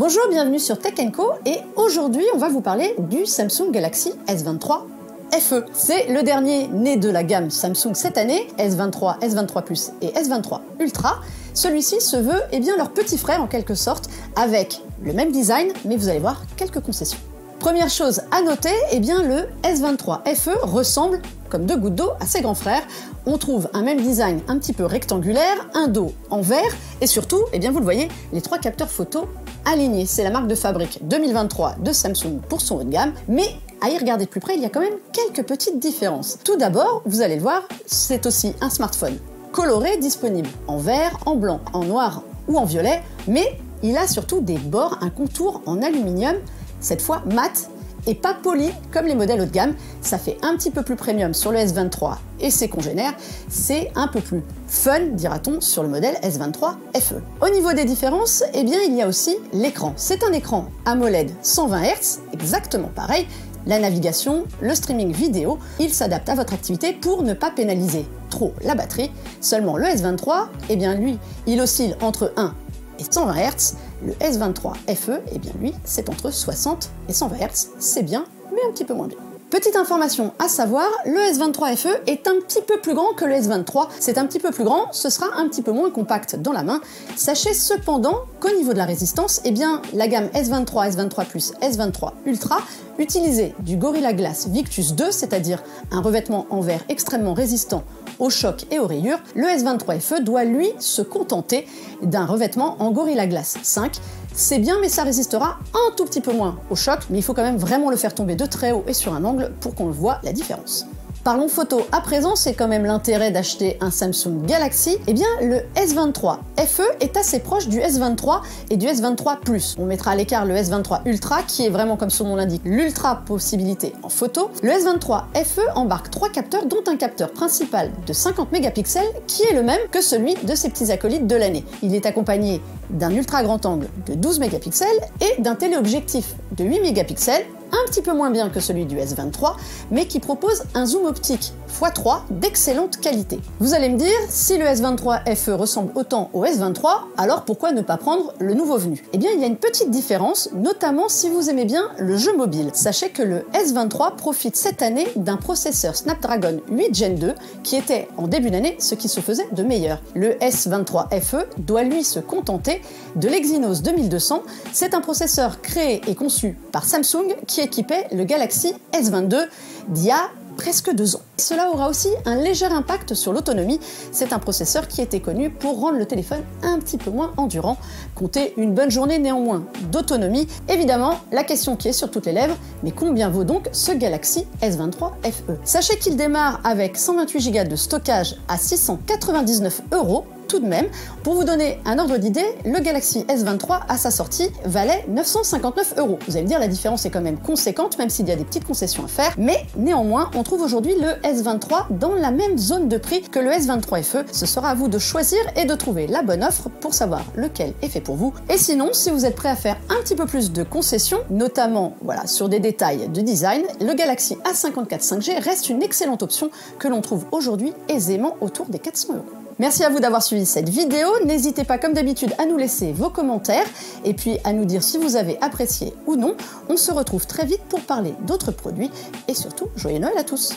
Bonjour, bienvenue sur Tech & Co et aujourd'hui on va vous parler du Samsung Galaxy S23 FE. C'est le dernier né de la gamme Samsung cette année, S23, S23 Plus et S23 Ultra. Celui-ci se veut leur petit frère en quelque sorte, avec le même design, mais vous allez voir quelques concessions. Première chose à noter, le S23 FE ressemble comme deux gouttes d'eau à ses grands frères. On trouve un même design un petit peu rectangulaire, un dos en verre et surtout, vous le voyez, les trois capteurs photo alignés. C'est la marque de fabrique 2023 de Samsung pour son haut de gamme, mais à y regarder de plus près, il y a quand même quelques petites différences. Tout d'abord, vous allez le voir, c'est aussi un smartphone coloré disponible en vert, en blanc, en noir ou en violet, mais il a surtout des bords, un contour en aluminium, cette fois mat et pas poli comme les modèles haut de gamme. Ça fait un petit peu plus premium sur le S23 et ses congénères, c'est un peu plus fun, dira-t-on, sur le modèle S23 FE. Au niveau des différences, il y a aussi l'écran. C'est un écran AMOLED 120 Hz, exactement pareil. La navigation, le streaming vidéo, il s'adapte à votre activité pour ne pas pénaliser trop la batterie. Seulement le S23, lui, il oscille entre 1 et 120 Hz. Le S23 FE, lui, c'est entre 60 et 120 Hz. C'est bien, mais un petit peu moins bien. Petite information à savoir, le S23 FE est un petit peu plus grand que le S23. C'est un petit peu plus grand, ce sera un petit peu moins compact dans la main. Sachez cependant qu'au niveau de la résistance, la gamme S23, S23 Plus, S23 Ultra utilisait du Gorilla Glass Victus 2, c'est-à-dire un revêtement en verre extrêmement résistant aux chocs et aux rayures. Le S23 FE doit lui se contenter d'un revêtement en Gorilla Glass 5. C'est bien, mais ça résistera un tout petit peu moins au choc, mais il faut quand même vraiment le faire tomber de très haut et sur un angle pour qu'on le voit la différence. Parlons photo à présent, c'est quand même l'intérêt d'acheter un Samsung Galaxy. Le S23 FE est assez proche du S23 et du S23 Plus. On mettra à l'écart le S23 Ultra, qui est vraiment, comme son nom l'indique, l'ultra possibilité en photo. Le S23 FE embarque trois capteurs, dont un capteur principal de 50 mégapixels, qui est le même que celui de ses petits acolytes de l'année. Il est accompagné d'un ultra grand angle de 12 mégapixels et d'un téléobjectif de 8 mégapixels, un petit peu moins bien que celui du S23, mais qui propose un zoom optique x3 d'excellente qualité. Vous allez me dire, si le S23 FE ressemble autant au S23, alors pourquoi ne pas prendre le nouveau venu? Il y a une petite différence, notamment si vous aimez bien le jeu mobile. Sachez que le S23 profite cette année d'un processeur Snapdragon 8 Gen 2, qui était en début d'année ce qui se faisait de meilleur. Le S23 FE doit lui se contenter de l'Exynos 2200. C'est un processeur créé et conçu par Samsung qui équipait le Galaxy S22 d'il y a presque 2 ans. Cela aura aussi un léger impact sur l'autonomie. C'est un processeur qui était connu pour rendre le téléphone un petit peu moins endurant. Comptez une bonne journée néanmoins d'autonomie. Évidemment, la question qui est sur toutes les lèvres, mais combien vaut donc ce Galaxy S23 FE? Sachez qu'il démarre avec 128 Go de stockage à 699 €. Tout de même, pour vous donner un ordre d'idée, le Galaxy S23 à sa sortie valait 959 €. Vous allez me dire, la différence est quand même conséquente, même s'il y a des petites concessions à faire, mais néanmoins, on trouve aujourd'hui le S23 dans la même zone de prix que le S23 FE. Ce sera à vous de choisir et de trouver la bonne offre pour savoir lequel est fait pour vous. Et sinon, si vous êtes prêt à faire un petit peu plus de concessions, notamment sur des détails de design, le Galaxy A54 5G reste une excellente option que l'on trouve aujourd'hui aisément autour des 400 €. Merci à vous d'avoir suivi cette vidéo. N'hésitez pas, comme d'habitude, à nous laisser vos commentaires et puis à nous dire si vous avez apprécié ou non. On se retrouve très vite pour parler d'autres produits et surtout, joyeux Noël à tous!